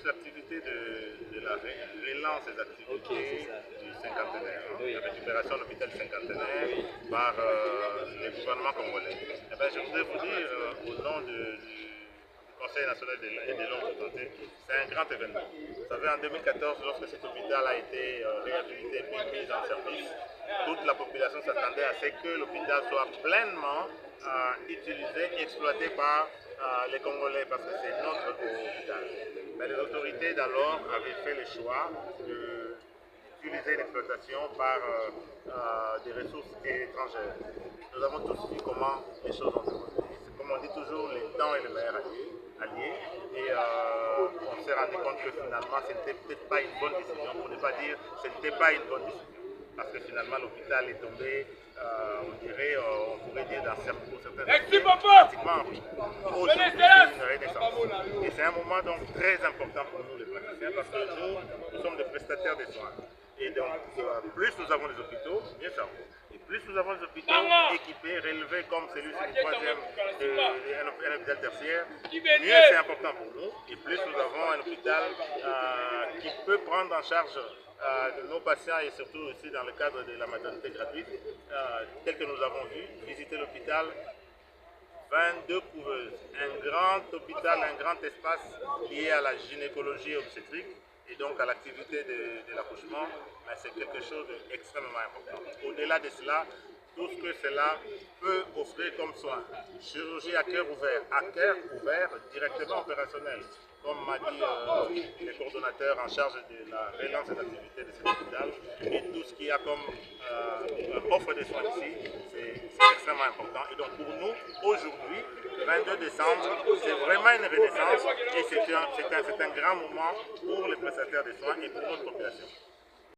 plus l'activité de la relance des activités du cinquantenaire, la récupération de l'hôpital cinquantenaire par les gouvernements congolais. Eh bien, je voudrais vous dire, au nom du Conseil national et de l'ordre santé, c'est un grand événement. Vous savez, en 2014, lorsque cet hôpital a été réhabilité et mis en service, toute la population s'attendait à ce que l'hôpital soit pleinement utilisé et exploité par les Congolais, parce que c'est notre hôpital. Mais les autorités d'alors avaient fait le choix d'utiliser l'exploitation par des ressources étrangères. Nous avons tous vu comment les choses ont évolué. Comme on dit toujours, les temps est le meilleur allié. Et on s'est rendu compte que finalement, ce n'était peut-être pas une bonne décision, pour ne pas dire que ce n'était pas une bonne décision. Parce que finalement, l'hôpital est tombé, on dirait, on pourrait dire dans certains pratiquement aujourd'hui, c'est une renaissance. Et c'est un moment donc très important pour nous les praticiens, parce que nous sommes des prestataires de soins. Et donc, plus nous avons des hôpitaux, mieux ça vaut. Et plus nous avons des hôpitaux équipés, relevés comme celui-ci du troisième, un hôpital tertiaire, mieux c'est important pour nous. Et plus nous avons un hôpital qui peut prendre en charge de nos patients, et surtout aussi dans le cadre de la maternité gratuite, tel que nous avons vu, visiter l'hôpital, 22 couveuses, un grand hôpital, un grand espace lié à la gynécologie obstétrique et donc à l'activité de l'accouchement, c'est quelque chose d'extrêmement important. Au-delà de cela, tout ce que cela peut offrir comme soin, chirurgie à cœur ouvert directement opérationnel, comme m'a dit le coordonnateur en charge de la relance des activités de cet hôpital, et tout ce qu'il y a comme offre de soins ici, c'est extrêmement important. Et donc pour nous, aujourd'hui, 22 décembre, c'est vraiment une renaissance et c'est un grand moment pour les prestataires de soins et pour notre population.